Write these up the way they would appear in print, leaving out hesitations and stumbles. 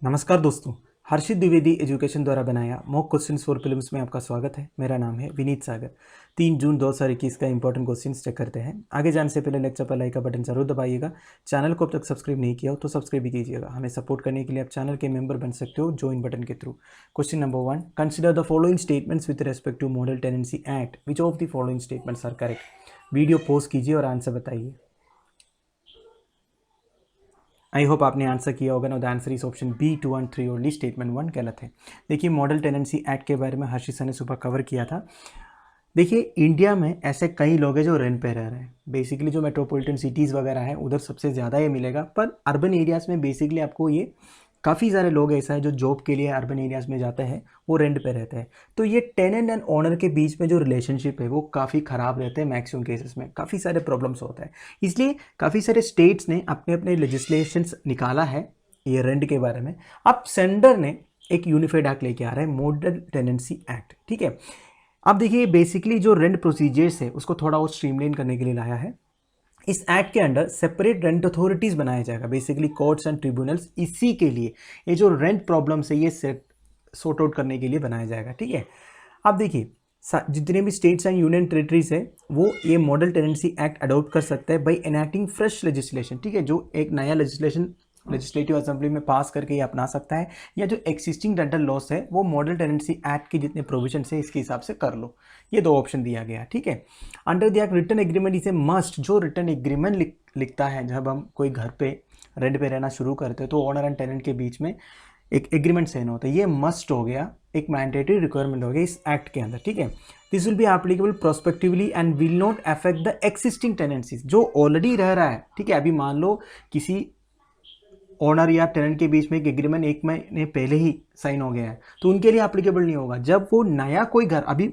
नमस्कार दोस्तों, हर्षित द्विवेदी एजुकेशन द्वारा बनाया मॉक क्वेश्चंस फॉर प्रीलिम्स में आपका स्वागत है। मेरा नाम है विनीत सागर। 3 जून 2021 का इंपॉर्टेंट क्वेश्चंस चेक करते हैं। आगे जाने से पहले लेक्चर पर लाइक का बटन जरूर दबाइएगा। चैनल को अब तक सब्सक्राइब नहीं किया हो तो सब्सक्राइब भी कीजिएगा। हमें सपोर्ट करने के लिए आप चैनल के मेंबर बन सकते हो ज्वाइन बटन के through. Question number 1, consider the following statements with respect to model tenancy act. Which of the following statements are correct. Video pause कीजिए और आंसर बताइए। आई होप आपने आंसर किया होगा। No the answer is option B 2 and 3 only. Statement 1 गलत है। देखिए, model tenancy act के बारे में हर्षित सर ने सुबह कवर किया था। देखिए, इंडिया में ऐसे कई लोग हैं जो रेंट पे रह रहे हैं। बेसिकली जो मेट्रोपॉलिटन सिटीज़ वगैरह है उधर सबसे ज़्यादा ये मिलेगा, पर अर्बन एरियाज़ में बेसिकली आपको ये काफ़ी सारे लोग ऐसा है जो जॉब के लिए अर्बन एरियाज़ में जाते हैं, वो रेंट पे रहते हैं। तो ये टेनेंट एंड ओनर के बीच में जो रिलेशनशिप है वो काफ़ी ख़राब रहते हैं। मैक्सिमम केसेस में काफ़ी सारे प्रॉब्लम्स होता है। इसलिए काफ़ी सारे स्टेट्स ने अपने अपने लेजिस्लेशंस निकाला है ये रेंट के बारे में। अब सेंडर ने एक यूनिफाइड एक्ट लेके आ रहा है, मॉडल टेनेंसी एक्ट। ठीक है, अब देखिए बेसिकली जो रेंट प्रोसीजर्स है उसको थोड़ा और स्ट्रीमलाइन करने के लिए लाया है। इस एक्ट के अंडर सेपरेट रेंट अथॉरिटीज बनाया जाएगा, बेसिकली कोर्ट्स एंड ट्रिब्यूनल्स। इसी के लिए ये जो रेंट प्रॉब्लम्स है ये सॉर्ट आउट करने के लिए बनाया जाएगा। ठीक है, अब देखिए जितने भी स्टेट्स एंड यूनियन टेरिटरीज है वो ये मॉडल टेनेंसी एक्ट अडॉप्ट कर सकता है बाई एनैक्टिंग फ्रेश लेजिस्लेशन। ठीक है, जो एक नया लेजिस्लेशन लेजिस्लेटिव असेंबली में पास करके ये अपना सकता है, या जो एक्सिस्टिंग रेंटल लॉस है वो मॉडल टेनेंसी एक्ट के जितने प्रोविजन है इसके हिसाब से कर लो। ये दो ऑप्शन दिया गया। ठीक है, under the act return agreement is a must. जो रिटर्न एग्रीमेंट लिखता है जब हम कोई घर पे रेंट पे रहना शुरू करते हैं तो ओनर एंड टेनेंट के बीच में एक एग्रीमेंट साइन होता है, ये मस्ट हो गया, एक मैंडेटरी रिक्वायरमेंट हो गया इस एक्ट के अंदर। ठीक है, this will be applicable prospectively and will not affect the existing tenancies. जो ऑलरेडी रह रहा है, ठीक है, अभी मान लो किसी ओनर या टेनेंट के बीच में एक एग्रीमेंट 1 महीने पहले ही साइन हो गया है तो उनके लिए एप्लीकेबल नहीं होगा। जब वो नया कोई घर, अभी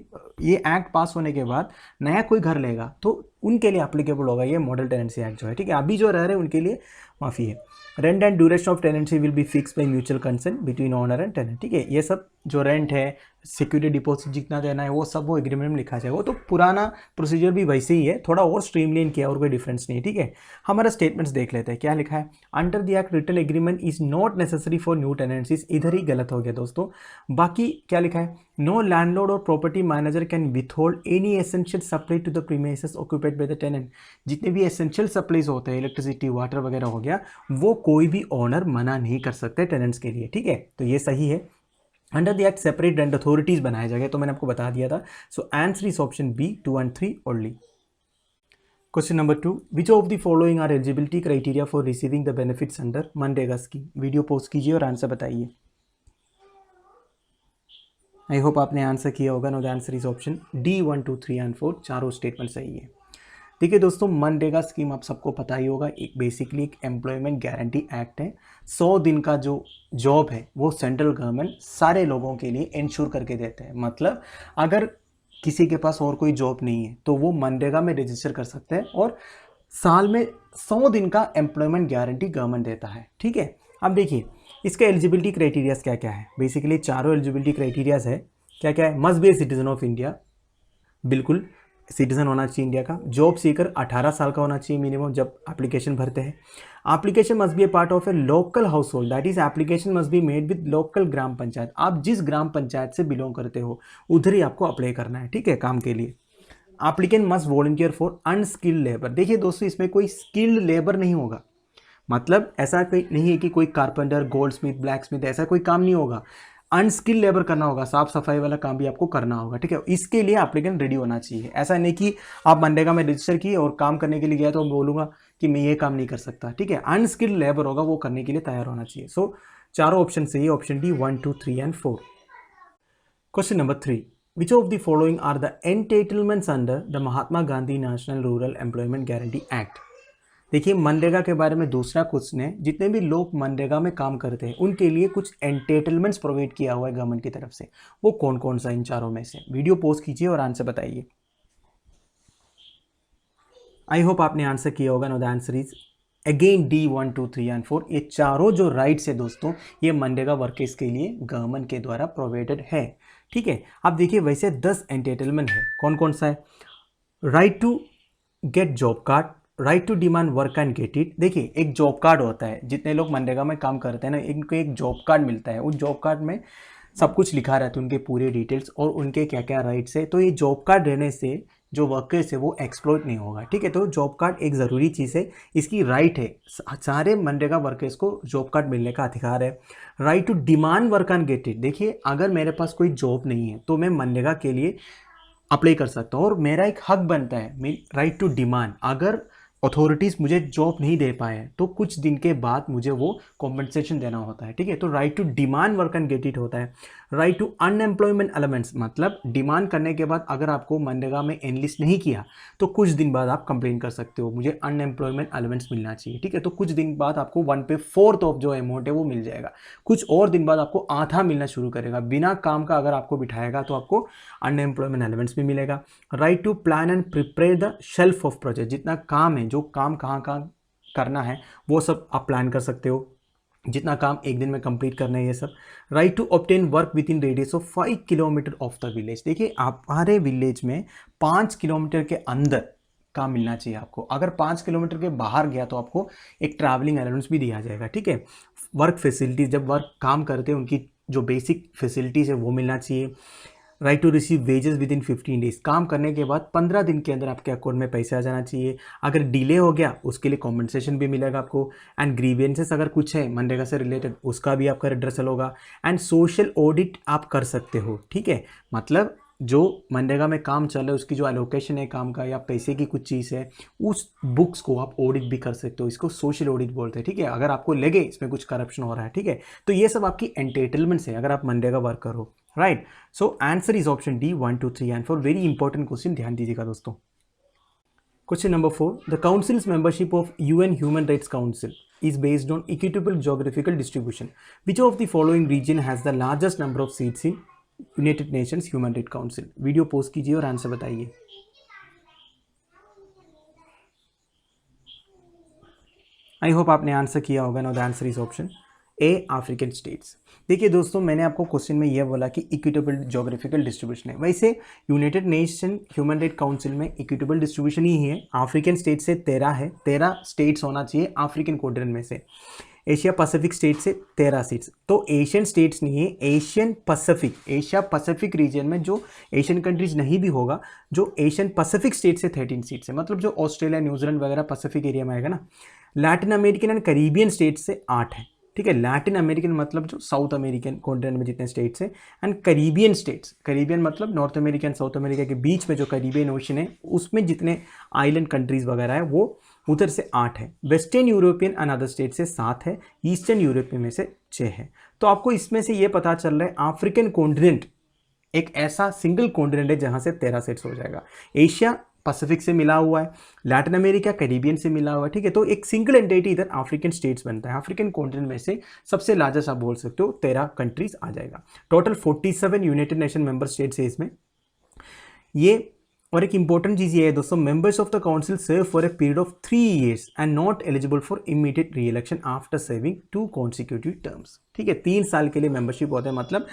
ये एक्ट पास होने के बाद नया कोई घर लेगा तो उनके लिए एप्लीकेबल होगा ये मॉडल टेनेंसी एक्ट जो है। ठीक है, अभी जो रह रहे हैं उनके लिए माफ़ी है। Rent and duration of tenancy will be fixed by mutual consent between owner and tenant. ठीक है, ये सब जो रेंट है, सिक्योरिटी डिपॉजिट जितना देना है वो सब वो एग्रीमेंट में लिखा जाएगा। वो तो पुराना प्रोसीजर भी वैसे ही है, थोड़ा और स्ट्रीमलाइन किया और कोई डिफरेंस नहीं है। ठीक है, हमारा स्टेटमेंट्स देख लेते हैं क्या लिखा है। Under the act return agreement is not necessary for new tenancies. इधर ही गलत हो गया दोस्तों। बाकी क्या लिखा है, नो लैंडलॉर्ड और property manager can withhold any essential supply to the premises occupied by the tenant. जितने भी एसेंशियल सप्लाईज होते हैं, इलेक्ट्रिसिटी, वाटर वगैरह हो गया, वो कोई भी ओनर मना नहीं कर सकते टेनेंट्स के लिए। ठीक है, तो ये सही है। Under the act separate rent authorities बनाया जाएगा, तो मैंने आपको बता दिया था। So answer is option B 2 and 3 only. Question number 2, which of the following are eligibility criteria for receiving the benefits under MNREGA scheme. Video post कीजिए और आंसर बताइए। आई होप आपने आंसर किया होगा। No the answer is option D 1, 2, 3 and 4। चारों statement सही है। देखिए दोस्तों, मनरेगा स्कीम आप सबको पता ही होगा, एक बेसिकली एक एम्प्लॉयमेंट गारंटी एक्ट है। 100 दिन का जो जॉब है वो सेंट्रल गवर्नमेंट सारे लोगों के लिए इंश्योर करके देते हैं। मतलब अगर किसी के पास और कोई जॉब नहीं है तो वो मनरेगा में रजिस्टर कर सकते हैं और साल में 100 दिन का एम्प्लॉयमेंट गारंटी गवर्नमेंट देता है। ठीक है, अब देखिए इसका एलिजिबिलिटी क्राइटेरियाज क्या क्या है। बेसिकली चारों एलिजिबिलिटी क्राइटेरियाज है। क्या क्या है, must be a citizen of India, बिल्कुल सिटीजन होना चाहिए इंडिया का। जॉब सीकर 18 साल का होना चाहिए मिनिमम जब एप्लीकेशन भरते हैं। Application must be a part of a local household, that is application must be made with local gram panchayat. आप जिस ग्राम पंचायत से बिलोंग करते हो उधर ही आपको अप्लाई करना है। ठीक है, काम के लिए। Applicant must volunteer for unskilled labour. देखिए दोस्तों, इसमें कोई स्किल्ड लेबर नहीं होगा। मतलब ऐसा कोई नहीं है कि कोई carpenter, gold Smith, black Smith, ऐसा कोई काम नहीं होगा। अनस्किल्ड लेबर करना होगा, साफ सफाई वाला काम भी आपको करना होगा। ठीक है, इसके लिए एप्लीकेंट रेडी होना चाहिए। ऐसा नहीं कि आप मनरेगा में रजिस्टर किए और काम करने के लिए गया तो बोलूंगा कि मैं ये काम नहीं कर सकता। ठीक है, अनस्किल्ड लेबर होगा, वो करने के लिए तैयार होना चाहिए। सो चारों ऑप्शन सही है, option D 1, 2, 3 and 4। Question number 3, which of the following are the entitlements under the Mahatma Gandhi national rural employment guarantee act. देखिए, मनरेगा के बारे में दूसरा क्वेश्चन है। जितने भी लोग मनरेगा में काम करते हैं उनके लिए कुछ एंटाइटलमेंट्स प्रोवाइड किया हुआ है गवर्नमेंट की तरफ से। वो कौन कौन सा इन चारों में से। वीडियो पोस्ट कीजिए और आंसर बताइए। आई होप आपने आंसर किया होगा। No the answer is again D 1, 2, 3 and 4। ये चारों जो राइट्स है दोस्तों, ये मनरेगा वर्कर्स के लिए गवर्नमेंट के द्वारा प्रोवाइडेड है। ठीक है, अब देखिए वैसे 10 एंटाइटलमेंट है। कौन कौन सा है। Right to get job card, right to demand work and get it. देखिए एक जॉब कार्ड होता है, जितने लोग मनरेगा में काम करते हैं ना, इनको एक जॉब कार्ड मिलता है। उस जॉब कार्ड में सब कुछ लिखा रहता है, उनके पूरे डिटेल्स और उनके क्या क्या राइट्स है। तो ये जॉब कार्ड रहने से जो वर्कर्स है वो एक्सप्लॉइट नहीं होगा, ठीक है। तो जॉब कार्ड एक ज़रूरी चीज़ है, इसकी राइट है। सारे मनरेगा वर्कर्स को जॉब कार्ड मिलने का अधिकार है। Right to demand work and get it. देखिए अगर मेरे पास कोई जॉब नहीं है तो मैं मनरेगा के लिए अप्लाई कर सकता हूँ और मेरा एक हक बनता है, मेरी राइट टू डिमांड। अगर अथॉरिटीज़ मुझे जॉब नहीं दे पाए तो कुछ दिन के बाद मुझे वो कॉम्पनसेशन देना होता है, ठीक है। तो right to demand work and get it होता है। राइट टू अनएम्प्लॉयमेंट अलाउंस, मतलब डिमांड करने के बाद अगर आपको मनरेगा में एनलिस्ट नहीं किया तो कुछ दिन बाद आप कंप्लेन कर सकते हो, मुझे अनएम्प्लॉयमेंट अलाउंस मिलना चाहिए, ठीक है। तो कुछ दिन बाद आपको 1/4 ऑफ जो अमाउंट है वो मिल जाएगा। कुछ और दिन बाद आपको आधा मिलना शुरू करेगा। बिना काम का अगर आपको बिठाएगा तो आपको अनएम्प्लॉयमेंट अलाउंस भी मिलेगा। Right to plan and prepare the shelf of project, जितना काम है, जो काम कहाँ कहाँ करना है वो सब आप प्लान कर सकते हो, जितना काम एक दिन में कंप्लीट करना है ये सब। Right to obtain work within radius of 5 kilometre of the village. देखिए आप हमारे विलेज में 5 किलोमीटर के अंदर काम मिलना चाहिए आपको। अगर 5 किलोमीटर के बाहर गया तो आपको एक ट्रैवलिंग अलाउंस भी दिया जाएगा, ठीक है। वर्क फैसिलिटीज, जब वर्क काम करते हैं उनकी जो बेसिक फैसिलिटीज़ है वो मिलना चाहिए। Right to receive wages within 15 days, काम करने के बाद 15 दिन के अंदर आपके अकाउंट में पैसे आ जाना चाहिए। अगर डिले हो गया उसके लिए कॉम्पनसेशन भी मिलेगा आपको। एंड ग्रीवेंसेस अगर कुछ है मनरेगा से रिलेटेड उसका भी आपका रिड्रेसल होगा। एंड सोशल ऑडिट आप कर सकते हो, ठीक है। मतलब जो मनरेगा में काम चल रहा है उसकी जो एलोकेशन है काम का या पैसे की कुछ चीज़ है उस बुक्स को आप ऑडिट भी कर सकते हो। इसको सोशल ऑडिट बोलते हैं, ठीक है। अगर आपको लगे इसमें कुछ करप्शन हो रहा है, ठीक है, तो ये सब आपकी एंटाइटलमेंट्स है अगर आप मनरेगा वर्कर हो, right. So answer is option D 1 2 3 and 4। Very important question, ध्यान दीजिएगा दोस्तों। Question number 4, the councils membership of UN human rights council is based on equitable geographical distribution. Which of the following region has the largest number of seats in United Nations Human Rights council? Video post कीजिए और answer बताइए। I hope आपने answer किया होगा। No the answer is option A, African states. देखिए दोस्तों मैंने आपको क्वेश्चन में यह बोला कि इक्विटेबल ज्योग्राफिकल डिस्ट्रीब्यूशन है। वैसे United nation human Rights council में इक्विटेबल डिस्ट्रीब्यूशन ही है। अफ्रीकन स्टेट से 13 है, 13 स्टेट्स होना चाहिए अफ्रीकन कॉन्टिनेंट में से। एशिया पैसिफिक स्टेट से 13 सीट्स, तो एशियन स्टेट्स नहीं है, Asian Pacific, Asia Pacific region में जो एशियन कंट्रीज नहीं भी होगा, जो एशियन पैसिफिक स्टेट से 13 सीट्स है, मतलब जो ऑस्ट्रेलिया न्यूजीलैंड वगैरह पैसिफिक एरिया में आएगा ना। Latin American and Caribbean state से 8 है, ठीक है। लैटिन अमेरिकन मतलब जो साउथ अमेरिकन कॉन्टिनेंट में जितने स्टेट्स हैं, एंड करीबियन स्टेट्स, करीबियन मतलब north America and south America के बीच में जो करीबियन ओशन है उसमें जितने आइलैंड कंट्रीज वगैरह है वो उधर से 8 है। Western European and other state से 7 है, ईस्टर्न यूरोपियन में से 6 है। तो आपको इसमें से ये पता चल रहा है अफ्रीकन कॉन्टिनेंट एक ऐसा सिंगल कॉन्टिनेंट है जहाँ से 13 सेट्स हो जाएगा। एशिया पैसिफिक से मिला हुआ है, लैटिन अमेरिका कैरिबियन से मिला हुआ है, ठीक है। तो एक सिंगल एंटिटी इधर अफ्रीकन स्टेट्स बनता है। अफ्रीकन कॉन्टिनेंट में से सबसे लार्जेस्ट आप बोल सकते हो 13 कंट्रीज आ जाएगा। Total 47 United nation member states है इसमें ये। और एक इंपॉर्टेंट चीज़ ये है दोस्तों, members of the council serve for a period of 3 years and not eligible for immediate re election after serving 2 consecutive terms, ठीक है। 3 साल के लिए मेंबरशिप होता है, मतलब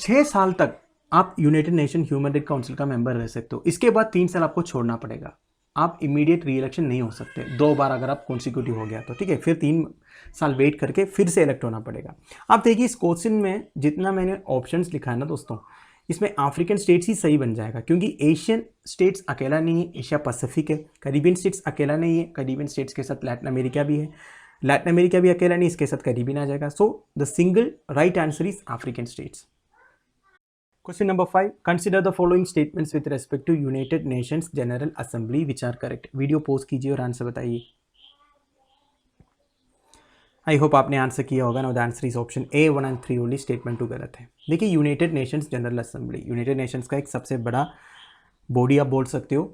6 साल तक आप United nation human Rights council का मेंबर रह सकते हो। इसके बाद 3 साल आपको छोड़ना पड़ेगा, आप इमीडिएट री इलेक्शन नहीं हो सकते 2 बार अगर आप कॉन्सिक्यूटिव हो गया तो, ठीक है। फिर 3 साल वेट करके फिर से इलेक्ट होना पड़ेगा। आप देखिए इस क्वेश्चन में जितना मैंने ऑप्शंस लिखा है ना दोस्तों, इसमें अफ्रीकन स्टेट्स ही सही बन जाएगा, क्योंकि एशियन स्टेट्स अकेला नहीं है, एशिया पैसिफिक है। कैरिबियन स्टेट्स अकेला नहीं है, कैरिबियन स्टेट्स के साथ लैटिन अमेरिका भी है, लैटिन अमेरिका भी अकेला नहीं, इसके साथ कैरिबियन आ जाएगा। So the single right answer is African states. Question number 5, consider the following statements with respect to United Nations General Assembly which are correct. Video post कीजिए और आंसर बताइए। आई होप आपने आंसर किया होगा। No the answer is option A 1 and 3 only. Statement 2 गलत है। देखिए United Nations General assembly, United Nations का एक सबसे बड़ा बॉडी आप बोल सकते हो।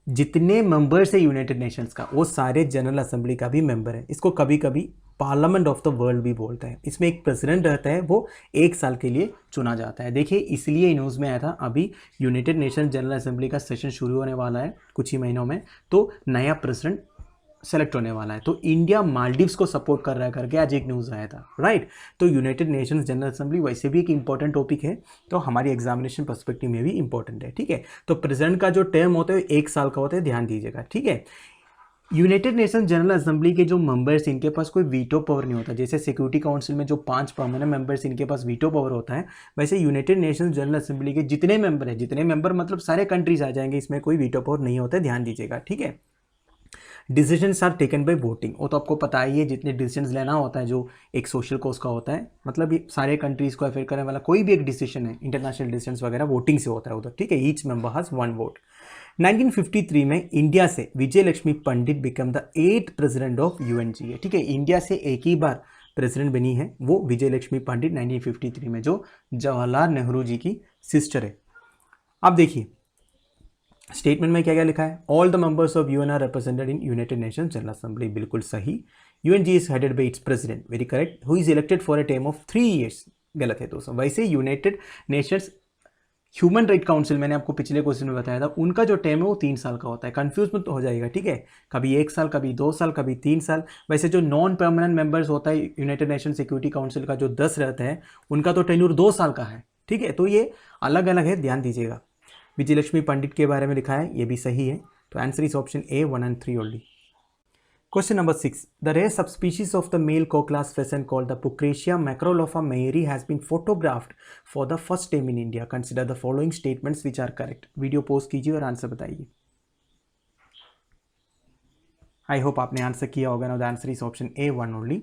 जितने मेंबर्स है यूनाइटेड नेशंस का वो सारे जनरल असेंबली का भी मेंबर है। इसको कभी कभी पार्लियामेंट ऑफ द वर्ल्ड भी बोलते हैं। इसमें एक प्रेसिडेंट रहता है, वो 1 साल के लिए चुना जाता है। देखिए इसलिए न्यूज़ में आया था अभी यूनाइटेड नेशंस जनरल असेंबली का सेशन शुरू होने वाला है कुछ ही महीनों में, तो नया प्रेसिडेंट सेलेक्ट होने वाला है। तो इंडिया मालदीव्स को सपोर्ट कर रहा है करके आज एक न्यूज़ आया था, राइट। तो यूनाइटेड नेशंस जनरल असेंबली वैसे भी एक इंपॉर्टेंट टॉपिक है, तो हमारी एग्जामिनेशन पर्सपेक्टिव में भी इंपॉर्टेंट है, ठीक है। तो प्रेसिडेंट का जो टर्म होता है 1 साल का होता है, ध्यान दीजिएगा, ठीक है। यूनाइटेड नेशन जनरल असेंबली के जो मेंबर्स, इनके पास कोई वीटो पावर नहीं होता। जैसे सिक्योरिटी काउंसिल में जो 5 परमानेंट मेंबर्स इनके पास वीटो पावर होता है, वैसे यूनाइटेड नेशन जनरल असेंबली के जितने मेंबर हैं, जितने मेंबर मतलब सारे कंट्रीज आ जाएंगे, इसमें कोई वीटो पावर नहीं होता है, ध्यान दीजिएगा, ठीक है। Decisions are taken by voting, वो तो आपको पता ही है, जितने डिसीजंस लेना होता है जो एक सोशल कॉज का होता है, मतलब ये सारे कंट्रीज को अफेक्ट करने वाला कोई भी एक डिसीजन है, इंटरनेशनल डिसीजंस वगैरह वोटिंग से होता है उधर, ठीक है। Each member has 1 vote. 1953 में इंडिया से Vijaya Lakshmi Pandit became the 8th president of UNGA, ठीक है। इंडिया से एक ही बार प्रेसिडेंट बनी है, वो विजय लक्ष्मी पंडित 1953 में, जो जवाहरलाल नेहरू जी की सिस्टर है। अब देखिए स्टेटमेंट में क्या क्या लिखा है, all the members of UN are represented in United Nations General Assembly, बिल्कुल सही। UNG is headed by its president, very correct, who is elected for a term of 3 years, गलत है दोस्तों। वैसे United Nations Human Rights Council, मैंने आपको पिछले question में बताया था, उनका जो टर्म है वो 3 साल का होता है, कंफ्यूज मत हो जाएगा, ठीक है। कभी 1 साल, कभी 2 साल, कभी 3 साल। वैसे जो नॉन परमानेंट मेंबर्स होता है यूनाइटेड नेशन सिक्योरिटी काउंसिल का, जो 10 रहते हैं, उनका तो टेन्यूर 2 साल का है, ठीक है। तो ये अलग अलग है, ध्यान दीजिएगा। विजय लक्ष्मी पंडित के बारे में लिखा है, ये भी सही है। तो answer is option A 1 and 3 only. Question number 6. The rare subspecies of the male co-class pheasant called the Pucratia macrolopha mayeri has been photographed for the first time in India. Consider the following statements which are correct. Video post कीजिए और answer बताइए। I hope आपने answer किया होगा ना। The answer is option A 1 only.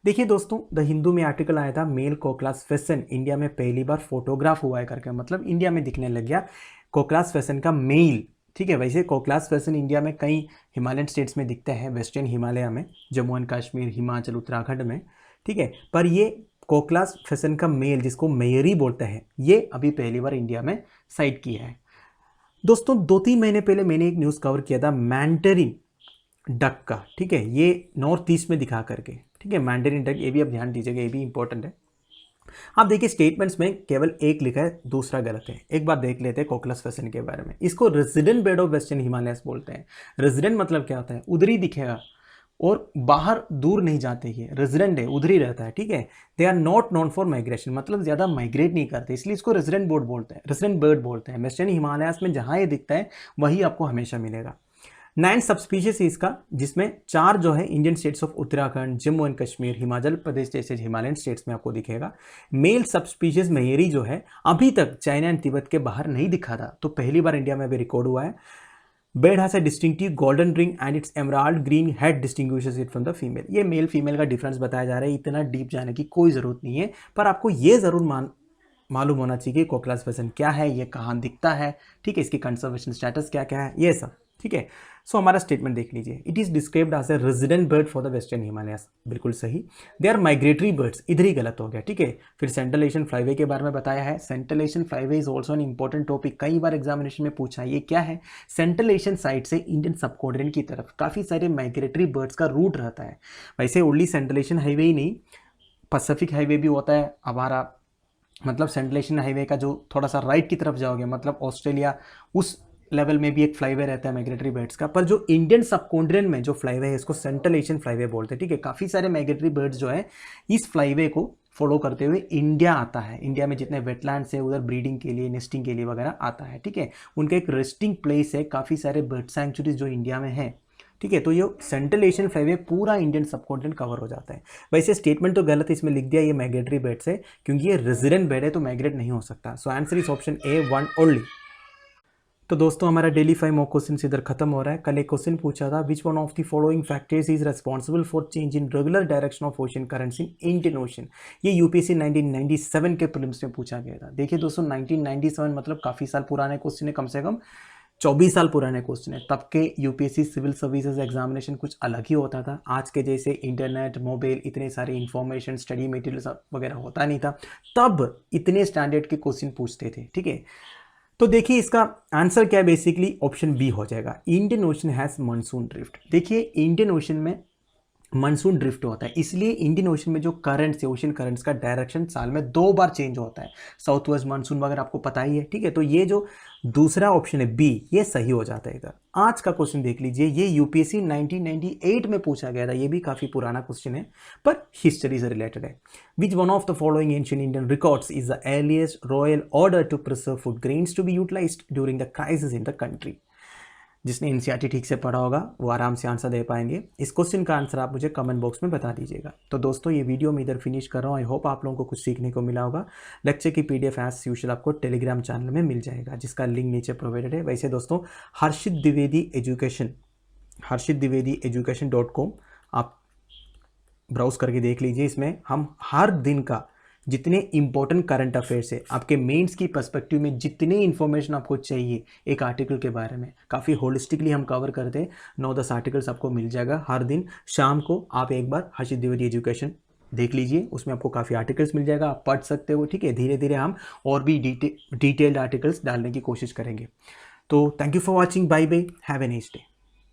देखिए दोस्तों, the Hindu में आर्टिकल आया था, मेल कोक्लास फेसेंट इंडिया में पहली बार फोटोग्राफ हुआ है करके, मतलब इंडिया में दिखने लग गया कोक्लास फेसेंट का मेल, ठीक है। वैसे कोक्लास फेसेंट इंडिया में कई हिमालयन स्टेट्स में दिखता है, वेस्टर्न हिमालय में, जम्मू एंड कश्मीर, हिमाचल, उत्तराखंड में, ठीक है। पर ये कोक्लास फेसेंट का मेल, जिसको मेयरी बोलते हैं, ये अभी पहली बार इंडिया में साइट किया है। दोस्तों 2-3 महीने पहले मैंने एक न्यूज़ कवर किया था मैंडरिन डक का, ठीक है, ये नॉर्थ ईस्ट में दिखा करके, ठीक है। मैंडरिन डक, ये भी आप ध्यान दीजिएगा, ये भी इंपॉर्टेंट है। आप देखिए स्टेटमेंट्स में केवल एक लिखा है, दूसरा गलत है। एक बार देख लेते हैं कोक्लास फेसेंट के बारे में। इसको resident bird of western Himalayas बोलते हैं। रेजिडेंट मतलब क्या होता है, उधर ही दिखेगा और बाहर दूर नहीं जाते, ये रेजिडेंट है, उधर ही रहता है, ठीक है। They are not known for migration, मतलब ज़्यादा माइग्रेट नहीं करते, इसलिए इसको रेजिडेंट बर्ड बोलते हैं, रेजिडेंट बर्ड बोलते हैं। वेस्टर्न हिमालयस में जहाँ ये दिखता है वही आपको हमेशा मिलेगा। 9 सबस्पीशीज है इसका, जिसमें 4 जो है Indian states of Uttarakhand, Jammu and Kashmir, Himachal Pradesh जैसे हिमालयन स्टेट्स में आपको दिखेगा। मेल सबस्पीशीज मेयरी जो है अभी तक चाइना एंड तिब्बत के बाहर नहीं दिखा था, तो पहली बार इंडिया में अभी रिकॉर्ड हुआ है। Bed has a distinctive golden ring and it's emerald green head distinguishes it from the female. ये मेल फीमेल का डिफरेंस बताया जा रहा है, इतना डीप जाने की कोई ज़रूरत नहीं है, पर आपको ये ज़रूर मालूम होना चाहिए कि कोक्लास फेसेंट क्या है, ये कहाँ दिखता है, ठीक है, इसकी कंजर्वेशन स्टेटस क्या क्या है, ये सब, ठीक है। सो हमारा स्टेटमेंट देख लीजिए, it is described as a resident bird for the western Himalayas, बिल्कुल सही। दे आर माइग्रेटरी बर्ड्स, इधर ही गलत हो गया, ठीक है। फिर सेंट्रल एशियन फ्लाईवे के बारे में बताया है। Central Asian flyway is also an important topic, कई बार एग्जामिनेशन में पूछा है, ये क्या है। सेंट्रल एशियन साइड से इंडियन सबकॉन्टिनेंट की तरफ काफ़ी सारे माइग्रेटरी बर्ड्स का रूट रहता है। वैसे ओनली सेंट्रल एशियन हाईवे ही नहीं, पैसिफिक हाईवे भी होता है हमारा, मतलब सेंट्रल एशियन हाईवे का जो थोड़ा सा राइट की तरफ जाओगे, मतलब ऑस्ट्रेलिया, उस लेवल में भी एक फ्लाईवे रहता है माइग्रेटरी बर्ड्स का। पर जो इंडियन सबकॉन्टिनेंट में जो फ्लाईवे है, इसको सेंट्रल एशियन फ्लाईवे बोलते हैं, ठीक है। काफ़ी सारे माइग्रेटरी बर्ड्स जो है इस फ्लाईवे को फॉलो करते हुए इंडिया आता है। इंडिया में जितने वेटलैंड्स है उधर ब्रीडिंग के लिए, नेस्टिंग के लिए वगैरह आता है, ठीक है। उनका एक रेस्टिंग प्लेस है, काफ़ी सारे बर्ड सैंक्चुरीज जो इंडिया में है, ठीक है। तो ये सेंट्रल एशियन फ्लाईवे पूरा इंडियन सबकॉन्टिनेंट कवर हो जाता है। वैसे स्टेटमेंट तो गलत इसमें लिख दिया, ये माइग्रेटरी बर्ड्स है, क्योंकि ये रेजिडेंट बर्ड है तो माइग्रेट नहीं हो सकता। सो answer is option A 1 only. तो दोस्तों हमारा डेली 5 मॉक क्वेश्चन इधर खत्म हो रहा है। कल एक क्वेश्चन पूछा था, विच one of the following factors is responsible for change in regular direction of ocean currents in Indian ocean. ये यूपीएससी 1997 के प्रीलिम्स में पूछा गया था। देखिए दोस्तों 1997 मतलब काफ़ी साल पुराने क्वेश्चन है, कम से कम 24 साल पुराने क्वेश्चन है। तब के यूपीएससी सिविल सर्विसेज एग्जामिनेशन कुछ अलग ही होता था। आज के जैसे इंटरनेट, मोबाइल, इतने सारे इंफॉर्मेशन, स्टडी मटेरियल वगैरह होता नहीं था, तब इतने स्टैंडर्ड के क्वेश्चन पूछते थे, ठीक है। तो देखिए इसका आंसर क्या है, बेसिकली ऑप्शन बी हो जाएगा। Indian ocean has monsoon drift. देखिए इंडियन ओशन में मानसून ड्रिफ्ट होता है, इसलिए इंडियन ओशन में जो करंट्स है, ओशन करंट्स का डायरेक्शन साल में 2 बार चेंज होता है। साउथ वेस्ट मानसून वगैरह आपको पता ही है, ठीक है। तो ये जो दूसरा ऑप्शन है बी, ये सही हो जाता है इधर। आज का क्वेश्चन देख लीजिए, ये यूपीएससी 1998 में पूछा गया था, ये भी काफी पुराना क्वेश्चन है पर हिस्ट्री से रिलेटेड है। Which one of the following ancient Indian records is the earliest royal order to preserve food grains to be utilised during the crisis in the country. जिसने एनसीईआरटी ठीक से पढ़ा होगा वो आराम से आंसर दे पाएंगे। इस क्वेश्चन का आंसर आप मुझे कमेंट बॉक्स में बता दीजिएगा। तो दोस्तों ये वीडियो मैं इधर फिनिश कर रहा हूँ। आई होप आप लोगों को कुछ सीखने को मिला होगा। लेक्चर की पीडीएफ एज यूजुअल आपको टेलीग्राम चैनल में मिल जाएगा, जिसका लिंक नीचे प्रोवाइडेड है। वैसे दोस्तों harshitdivedi education.com आप ब्राउज करके देख लीजिए। इसमें हम हर दिन का जितने इंपॉर्टेंट करंट अफेयर्स है, आपके मेंस की पर्सपेक्टिव में जितने इन्फॉर्मेशन आपको चाहिए एक आर्टिकल के बारे में, काफ़ी होलिस्टिकली हम कवर करते हैं। 9-10 आर्टिकल्स आपको मिल जाएगा हर दिन शाम को। आप एक बार हर्षित द्विवेदी एजुकेशन देख लीजिए, उसमें आपको काफ़ी आर्टिकल्स मिल जाएगा, आप पढ़ सकते हो, ठीक है। धीरे धीरे हम और भी डिटेल्ड आर्टिकल्स डालने की कोशिश करेंगे। तो thank you for watching, bye bye, have a nice day.